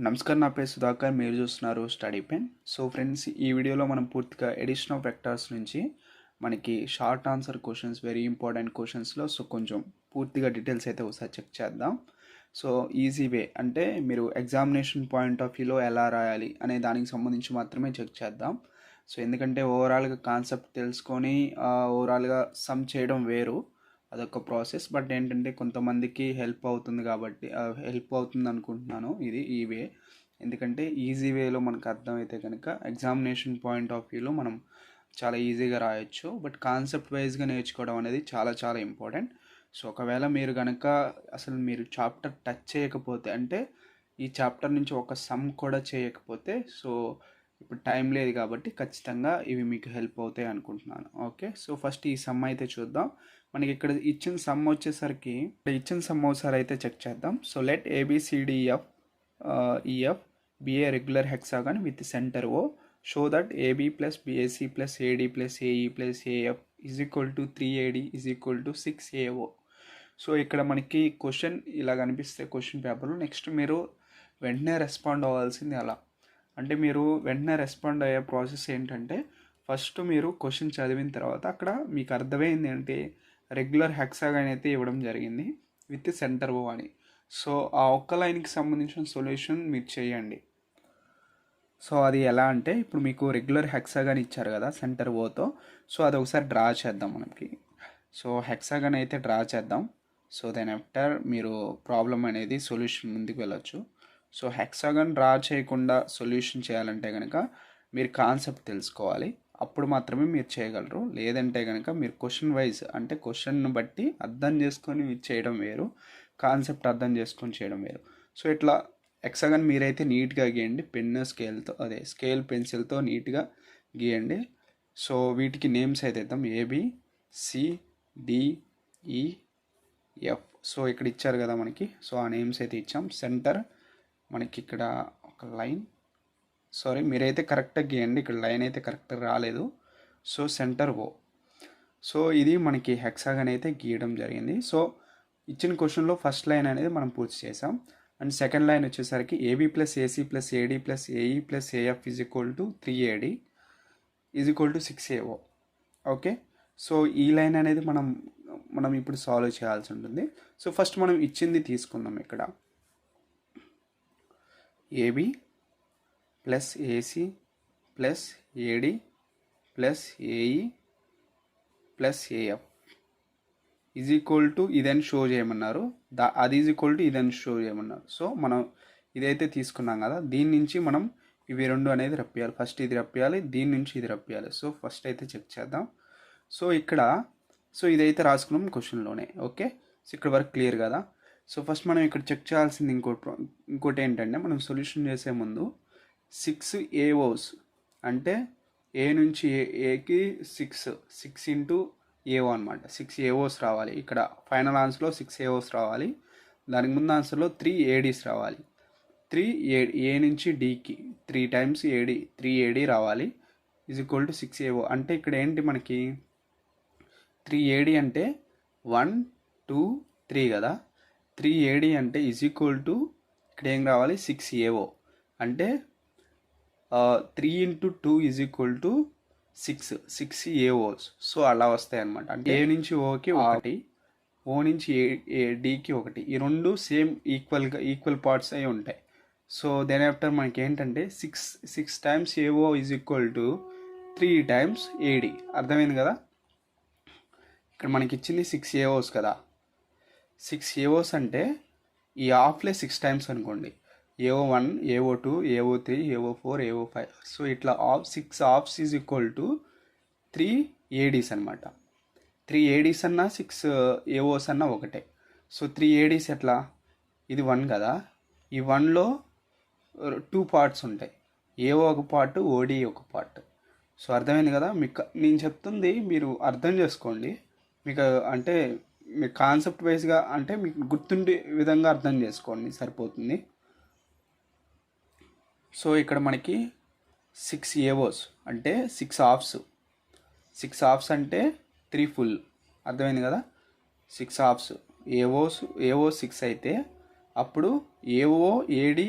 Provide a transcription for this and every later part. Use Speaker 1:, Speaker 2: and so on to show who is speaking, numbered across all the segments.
Speaker 1: నమస్కారం, నా పేరు సుధాకర్. మీరు చూస్తున్నారు స్టడీ పెన్. సో ఫ్రెండ్స్, ఈ వీడియోలో మనం పూర్తిగా ఎడిషన్ ఆఫ్ వెక్టర్స్ నుంచి మనకి short answer questions, very important క్వశ్చన్స్లో కొంచెం పూర్తిగా డీటెయిల్స్ అయితే ఒకసారి చెక్ చేద్దాం. సో ఈజీ వే అంటే మీరు ఎగ్జామినేషన్ పాయింట్ ఆఫ్ వ్యూలో ఎలా రాయాలి అనే దానికి సంబంధించి మాత్రమే చెక్ చేద్దాం. సో ఎందుకంటే ఓవరాల్గా కాన్సెప్ట్ తెలుసుకొని ఓవరాల్గా సమ్ చేయడం వేరు, అదొక ప్రాసెస్. బట్ ఏంటంటే కొంతమందికి హెల్ప్ అవుతుంది కాబట్టి హెల్ప్ అవుతుంది అనుకుంటున్నాను ఈ వే. ఎందుకంటే ఈజీ వేలో మనకు అర్థమైతే కనుక ఎగ్జామినేషన్ పాయింట్ ఆఫ్ వ్యూలో మనం చాలా ఈజీగా రాయొచ్చు. బట్ కాన్సెప్ట్ వైజ్గా నేర్చుకోవడం అనేది చాలా చాలా ఇంపార్టెంట్. సో ఒకవేళ మీరు కనుక అసలు మీరు చాప్టర్ టచ్ చేయకపోతే, అంటే ఈ చాప్టర్ నుంచి ఒక సమ్ కూడా చేయకపోతే, సో ఇప్పుడు టైం లేదు కాబట్టి ఖచ్చితంగా ఇవి మీకు హెల్ప్ అవుతాయి అనుకుంటున్నాను. ఓకే, సో ఫస్ట్ ఈ సమ్ అయితే చూద్దాం. మనకి ఇక్కడ ఇచ్చిన సమ్ వచ్చేసరికి ఒకసారి అయితే చెక్ చేద్దాం. So let ABCDEF EF be a regular hexagon with center O, show that AB plus BAC plus AD plus AE plus AF is equal to 3AD is equal to 6AO. So ఇక్కడ మనకి question ఇలా కనిపిస్తే question పేపర్లో, next మీరు వెంటనే respond అవ్వాల్సింది అలా. అంటే మీరు వెంటనే రెస్పాండ్ అయ్యే ప్రాసెస్ ఏంటంటే, ఫస్ట్ మీరు క్వశ్చన్ చదివిన తర్వాత అక్కడ మీకు అర్థమైంది అంటే రెగ్యులర్ హెక్సాగాన్ అయితే ఇవ్వడం జరిగింది విత్ సెంటర్ ఓ అని. సో ఆ ఒక్క లైన్కి సంబంధించిన సొల్యూషన్ మీరు చేయండి. సో అది ఎలా అంటే, ఇప్పుడు మీకు రెగ్యులర్ హెక్సాగాన్ ఇచ్చారు కదా సెంటర్ ఓతో, సో అది ఒకసారి డ్రా చేద్దాం మనకి. సో హెక్సాగాన్ అయితే డ్రా చేద్దాం. సో దెన్ ఆఫ్టర్ మీరు ప్రాబ్లం అనేది సొల్యూషన్ ముందుకు వెళ్ళొచ్చు. సో హెక్సాగాన్ డ్రా చేయకుండా సొల్యూషన్ చేయాలంటే కనుక మీరు కాన్సెప్ట్ తెలుసుకోవాలి, అప్పుడు మాత్రమే మీరు చేయగలరు. లేదంటే కనుక మీరు క్వశ్చన్ వైజ్, అంటే క్వశ్చన్ను బట్టి అర్థం చేసుకొని చేయడం వేరు, కాన్సెప్ట్ అర్థం చేసుకొని చేయడం వేరు. సో ఇట్లా హెక్సాగాన్ మీరైతే నీట్గా గీయండి, పెన్ను స్కేల్తో, అదే స్కేల్ పెన్సిల్తో నీట్గా గీయండి. సో వీటికి నేమ్స్ అయితే ఇద్దాం, ABCDEF. సో ఇక్కడ ఇచ్చారు కదా మనకి, సో ఆ నేమ్స్ అయితే ఇచ్చాం. సెంటర్ మనకి ఇక్కడ ఒక లైన్, సారీ మీరైతే కరెక్ట్గా గీయండి, ఇక్కడ లైన్ అయితే కరెక్ట్గా రాలేదు. సో సెంటర్ ఓ. సో ఇది మనకి హెక్సాగాన్ అయితే గీయడం జరిగింది. సో ఇచ్చిన క్వశ్చన్లో ఫస్ట్ లైన్ అనేది మనం పూర్తి చేసాం. అండ్ సెకండ్ లైన్ వచ్చేసరికి AB plus AC plus AD plus AE plus AF is equal to 3AD is equal to 6AO. Okay, so ఈ లైన్ అనేది మనం ఇప్పుడు సాల్వ్ చేయాల్సి ఉంటుంది. సో ఫస్ట్ మనం ఇచ్చింది తీసుకుందాం. ఇక్కడ AB plus AC plus AD plus AE plus AF is equal to ఇదని షో చేయమన్నారు, అది ఈజ్ ఈక్వల్ టు ఇదని షో చేయమన్నారు. సో మనం ఇదైతే తీసుకున్నాం కదా, దీని నుంచి మనం ఇవి రెండు అనేది రప్పియాలి. ఫస్ట్ ఇది రప్పియాలి, దీని నుంచి ఇది రప్పియాలి. సో ఫస్ట్ అయితే చెక్ చేద్దాం. సో ఇక్కడ ఇదైతే రాసుకున్నాం క్వశ్చన్లోనే. ఓకే, సో ఇక్కడ వరకు క్లియర్ కదా. సో ఫస్ట్ మనం ఇక్కడ చెక్ చేయాల్సింది ఇంకోటి ఏంటంటే, మనం సొల్యూషన్ చేసే ముందు 6 AOs అంటే ఏ నుంచి ఏకి 6 ఇంటూ AO అనమాట. 6 AOs రావాలి. ఇక్కడ ఫైనల్ ఆన్సర్లో 6 AOs రావాలి. దానికి ముందు ఆన్సర్లో 3 ADs రావాలి. 3 A నుంచి Dకి 3 టైమ్స్ 3 AD రావాలి ఈజ్ ఈక్వల్ టు 6 AO. అంటే ఇక్కడ ఏంటి మనకి 3 AD అంటే 1 2 3 కదా. 3 AD అంటే ఈజ్ ఈక్వల్ టు ఇక్కడ ఏం రావాలి 6 AO. అంటే 3 into 2 is equal to 6 AOs. So అలా వస్తాయి అన్నమాట. అంటే A నుంచి Oకి 1, O నుంచి Dకి 1, ఈ రెండు సేమ్ ఈక్వల్ పార్ట్స్ అయి ఉంటాయి. సో దెన్ ఆఫ్టర్ మనకి ఏంటంటే 6 times AO is equal to 3 times AD. అర్థమైంది కదా. ఇక్కడ మనకి ఇచ్చింది 6 AOs కదా. 6 AOs అంటే ఈ హాఫ్లే 6 టైమ్స్ అనుకోండి. AO1 AO2 AO3 AO4 AO5. So ఇట్లా 6 హాఫ్స్ ఈజ్ ఈక్వల్ టు 3 ADs అనమాట. 3 ADs అన్నా 6 AOs అన్నా ఒకటే. సో 3 ADs ఎట్లా, ఇది 1 కదా, ఈ 1లో 2 పార్ట్స్ ఉంటాయి, AO ఒక పార్ట్, OD ఒక పార్ట్. సో అర్థమైంది కదా. మీకు నేను చెప్తుంది మీరు అర్థం చేసుకోండి, మీకు అంటే మీ కాన్సెప్ట్ వైజ్గా అంటే మీకు గుర్తుండే విధంగా అర్థం చేసుకోండి, సరిపోతుంది. సో ఇక్కడ మనకి 6 AOs అంటే 6 హాఫ్స్. 6 హాఫ్స్ అంటే 3 ఫుల్. అర్థమైంది కదా. 6 హాఫ్స్ AO 6 అయితే అప్పుడు ఏఓ ఏడి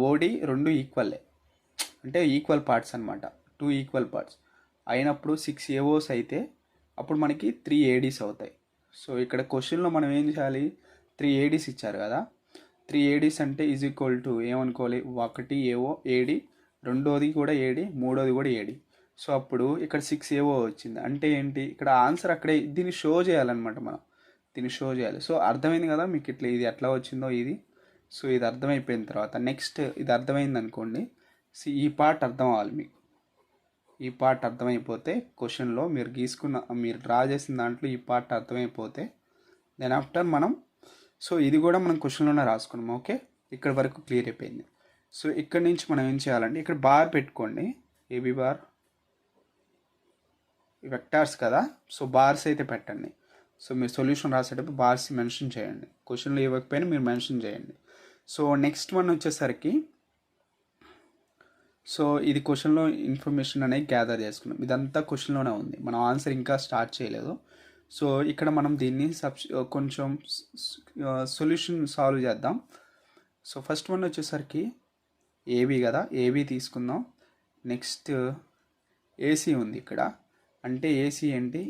Speaker 1: ఓడి రెండు ఈక్వల్లే, అంటే ఈక్వల్ పార్ట్స్ అనమాట, 2 ఈక్వల్ పార్ట్స్ అయినప్పుడు 6 ఏఓస్ అయితే అప్పుడు మనకి 3 ఏడీస్ అవుతాయి. సో ఇక్కడ క్వశ్చన్లో మనం ఏం చేయాలి, 3 ఏడీస్ ఇచ్చారు కదా, 3 ఏడీస్ అంటే ఈజ్ ఈక్వల్ టు ఏమనుకోవాలి, 1 ఏఓ ఏడి, రెండోది కూడా ఏడి, మూడోది కూడా ఏడి. సో అప్పుడు ఇక్కడ 6 ఏవో వచ్చింది అంటే ఏంటి, ఇక్కడ ఆన్సర్ అక్కడే దీన్ని షో చేయాలన్నమాట, మనం దీన్ని షో చేయాలి. సో అర్థమైంది కదా మీకు ఇట్లా ఇది ఎట్లా వచ్చిందో ఇది. సో ఇది అర్థమైపోయిన తర్వాత నెక్స్ట్ ఇది అర్థమైంది అనుకోండి, సో ఈ పార్ట్ అర్థం అవ్వాలి మీకు. ఈ పార్ట్ అర్థమైపోతే క్వశ్చన్లో మీరు డ్రా చేసిన దాంట్లో ఈ పార్ట్ అర్థమైపోతే దెన్ ఆఫ్టర్ మనం, సో ఇది కూడా మనం క్వశ్చన్లోనే రాసుకున్నాం. ఓకే, ఇక్కడ వరకు క్లియర్ అయిపోయింది. సో ఇక్కడ నుంచి మనం ఏం చేయాలంటే ఇక్కడ బార్ పెట్టుకోండి, ఏబి బార్, వెక్టార్స్ కదా, సో బార్స్ అయితే పెట్టండి. సో మీరు సొల్యూషన్ రాసేటప్పుడు బార్స్ మెన్షన్ చేయండి, క్వశ్చన్లో ఇవ్వకపోయినా మీరు మెన్షన్ చేయండి. సో నెక్స్ట్ వన్ వచ్చేసరికి, సో ఇది క్వశ్చన్లో ఇన్ఫర్మేషన్ అనేది గ్యాదర్ చేసుకున్నాం, ఇదంతా క్వశ్చన్లోనే ఉంది, మనం ఆన్సర్ ఇంకా స్టార్ట్ చేయలేదు. సో ఇక్కడ మనం దీన్ని కొంచెం సొల్యూషన్ సాల్వ్ చేద్దాం. సో ఫస్ట్ వన్ వచ్చేసరికి ఏబి కదా, ఏబి తీసుకుందాం. నెక్స్ట్ ఏసీ ఉంది ఇక్కడ, అంటే ఏసీ ఏంటి,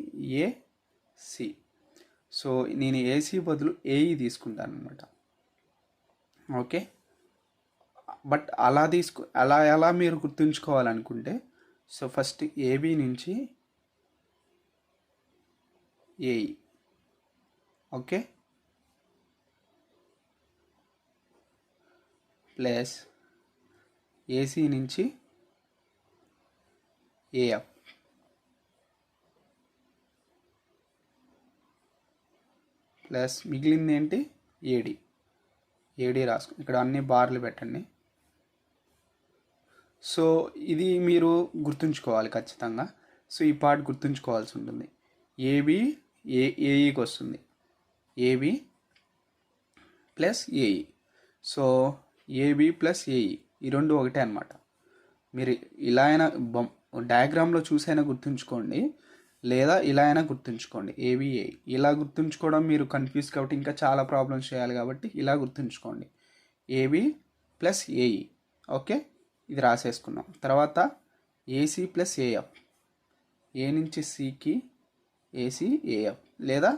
Speaker 1: ఏసి. సో నేను ఏసీ బదులు ఏఈ తీసుకుంటాను అనమాట. ఓకే, బట్ అలా ఎలా మీరు గుర్తుంచుకోవాలనుకుంటే, సో ఫస్ట్ ఏబి నుంచి ఏఈ, ఓకే, ప్లస్ ఏసీ నుంచి ఏఎఫ్, ప్లస్ మిగిలింది ఏంటి, ఏడి. ఏడి రాసుకో, ఇక్కడ అన్ని బార్లు పెట్టండి. సో ఇది మీరు గుర్తుంచుకోవాలి ఖచ్చితంగా. సో ఈ పార్ట్ గుర్తుంచుకోవాల్సి ఉంటుంది. ఏబి ఏఈకి వస్తుంది, AB plus AE. So AB plus AE ఈ రెండు ఒకటే అనమాట. మీరు ఇలా అయినా డయాగ్రామ్లో చూసైనా గుర్తుంచుకోండి, లేదా ఇలా అయినా గుర్తుంచుకోండి, ఏబిఏ. ఇలా గుర్తుంచుకోవడం మీరు కన్ఫ్యూజ్ కాబట్టి ఇంకా చాలా ప్రాబ్లమ్స్ చేయాలి కాబట్టి ఇలా గుర్తుంచుకోండి, ఏబి ప్లస్ ఏఈ. ఓకే, ఇది రాసేసుకున్నాం. తర్వాత ఏసీ ప్లస్ ఏఎఫ్, ఏ నుంచి సికి ఏసీ ఏఎఫ్, లేదా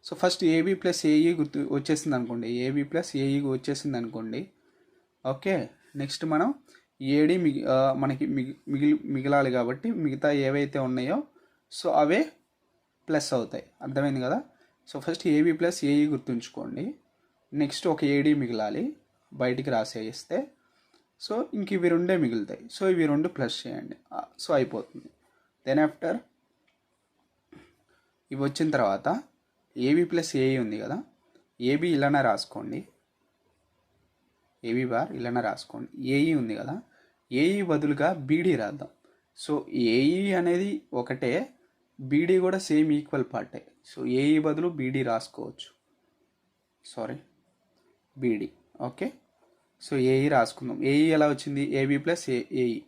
Speaker 1: so first AB plus AE వచ్చేసింది అనుకోండి, ఏబి ప్లస్ ఏఈ వచ్చేసింది అనుకోండి. ఓకే, నెక్స్ట్ మనం ఏడి మనకి మిగిలాలి కాబట్టి మిగతా ఏవైతే ఉన్నాయో సో అవే ప్లస్ అవుతాయి. అర్థమైంది కదా. So first AB plus AE గుర్తుంచుకోండి. నెక్స్ట్ ఒక ఏడి మిగిలాలి, బయటికి రాసేస్తే సో ఇంక ఇవి రెండే మిగులుతాయి. సో ఇవి రెండు ప్లస్ చేయండి, సో అయిపోతుంది. దెన్ ఆఫ్టర్ ఇవి వచ్చిన తర్వాత ఏబి ప్లస్ ఏఈ ఉంది కదా, ఏబి ఇలానే రాసుకోండి, ఏబి బార్ ఇలానే రాసుకోండి. ఏఈ ఉంది కదా, ఏఈ బదులుగా బీడీ రాద్దాం. సో ఏఈ అనేది ఒకటే, బీడీ కూడా సేమ్ ఈక్వల్ పార్టే. సో ఏఈ బదులు బీడీ రాసుకోవచ్చు, sorry BD. Okay, so AE రాసుకుందాం. ఏఈ ఎలా వచ్చింది, ఏబి ప్లస్ ఏఈ.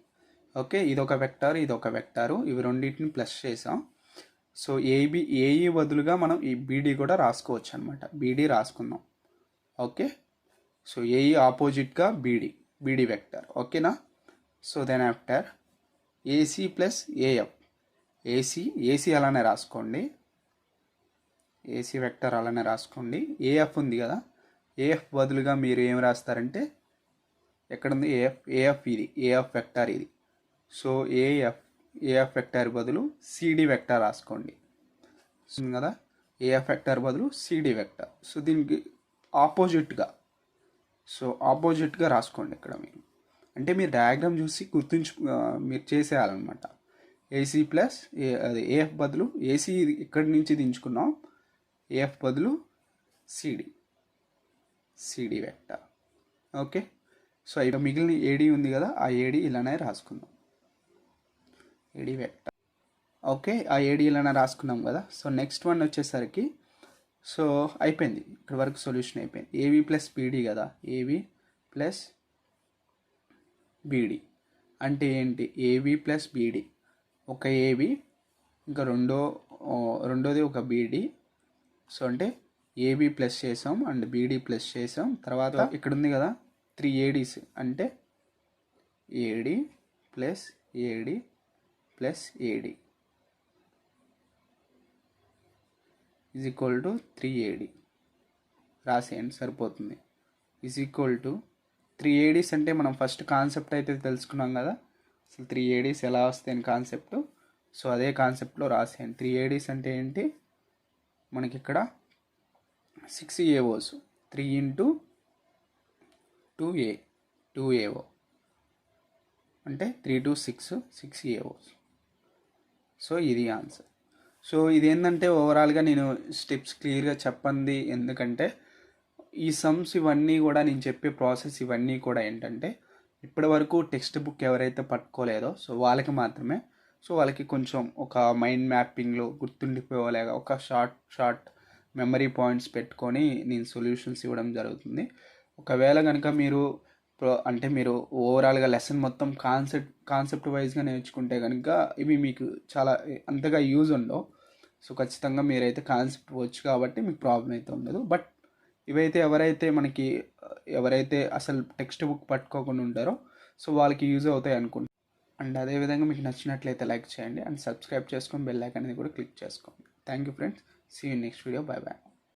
Speaker 1: ఓకే, ఇదొక వెక్టారు, ఇదొక వెక్టారు, ఇవి రెండింటిని ప్లస్ చేసాం. సో ఏఈ బదులుగా మనం ఈ బీడీ కూడా రాసుకోవచ్చు అనమాట, బీడీ రాసుకుందాం. ఓకే, సో ఏఈ ఆపోజిట్గా బీడీ వెక్టర్. ఓకేనా. So then after AC plus AF, AC అలానే రాసుకోండి, ఏసీ వెక్టర్ అలానే రాసుకోండి. ఏఎఫ్ ఉంది కదా, ఏఎఫ్ బదులుగా మీరు ఏం రాస్తారంటే, ఎక్కడుంది ఏఎఫ్ ఇది ఏఎఫ్ వెక్టర్ ఇది. సో ఏఎఫ్ వెక్టర్ బదులు సిడి వెక్టర్ రాసుకోండి కదా, ఏఎఫ్ వెక్టర్ బదులు సిడి వెక్టర్. సో దీనికి ఆపోజిట్గా, సో ఆపోజిట్గా రాసుకోండి ఇక్కడ మీరు. అంటే మీరు డయాగ్రామ్ చూసి మీరు చేసేయాలన్నమాట. ఏసీ ప్లస్ అది ఏఎఫ్ బదులు ఏసీ ఇక్కడి నుంచి దించుకున్నాం, ఏఎఫ్ బదులు సిడి వెక్టర్. ఓకే, సో ఇక మిగిలిన ఏడి ఉంది కదా, ఆ ఏడి ఇలానే రాసుకుందాం, ఏడి వెక్టర్. ఓకే, ఆ ఏడి ఇలానే రాసుకున్నాం కదా. సో నెక్స్ట్ వన్ వచ్చేసరికి, సో అయిపోయింది ఇక్కడ వరకు సొల్యూషన్ అయిపోయింది. ఏబి ప్లస్ బీడీ కదా, ఏబి ప్లస్ బీడీ అంటే ఏంటి, ఏబి ప్లస్ బీడీ, ఒక ఏబి ఇంకా రెండోది ఒక బీడీ. సో అంటే ఏబి ప్లస్ చేసాం అండ్ బీడీ ప్లస్ చేసాం. తర్వాత ఇక్కడ ఉంది కదా 3 ఏడీస్, అంటే AD plus AD plus AD is equal to 3 AD రాసేయండి సరిపోతుంది. ఈజ్ ఈక్వల్ టు 3 ఏడీస్ అంటే మనం ఫస్ట్ కాన్సెప్ట్ అయితే తెలుసుకున్నాం కదా, అసలు 3 ఏడీస్ ఎలా వస్తాయని కాన్సెప్ట్. సో అదే కాన్సెప్ట్లో రాసేయండి. 3 ఏడీస్ అంటే ఏంటి, మనకి ఇక్కడ 6 ఏఓస్, 3 ఇంటూ 2A 2AO అంటే 3 to 6 6 ఏఓస్. సో ఇది ఆన్సర్. సో ఇది ఏంటంటే ఓవరాల్గా నేను స్టెప్స్ క్లియర్గా చెప్పండి, ఎందుకంటే ఈ సమ్స్ ఇవన్నీ కూడా నేను చెప్పే ప్రాసెస్ ఇవన్నీ కూడా ఏంటంటే ఇప్పటి వరకు టెక్స్ట్ బుక్ ఎవరైతే పట్టుకోలేదో సో వాళ్ళకి మాత్రమే. సో వాళ్ళకి కొంచెం ఒక మైండ్ మ్యాపింగ్లో గుర్తుండిపోయేలాగా ఒక షార్ట్ మెమరీ పాయింట్స్ పెట్టుకొని నేను సొల్యూషన్స్ ఇవ్వడం జరుగుతుంది. ఒకవేళ కనుక మీరు మీరు ఓవరాల్గా లెసన్ మొత్తం కాన్సెప్ట్ వైజ్గా నేర్చుకుంటే కనుక ఇవి మీకు చాలా అంతగా యూజ్ ఉండవు. సో ఖచ్చితంగా మీరైతే కాన్సెప్ట్ వచ్చు కాబట్టి మీకు ప్రాబ్లం అయితే ఉండదు. బట్ ఇవైతే ఎవరైతే అసలు టెక్స్ట్ బుక్ పట్టుకోకుండా ఉంటారో సో వాళ్ళకి యూజ్ అవుతాయి అనుకుంటున్నాను. అండ్ అదేవిధంగా మీకు నచ్చినట్లయితే లైక్ చేయండి అండ్ సబ్స్క్రైబ్ చేసుకొని బెల్ ఐకాన్ అనేది కూడా క్లిక్ చేసుకోండి. Thank you friends, see you next video, bye bye.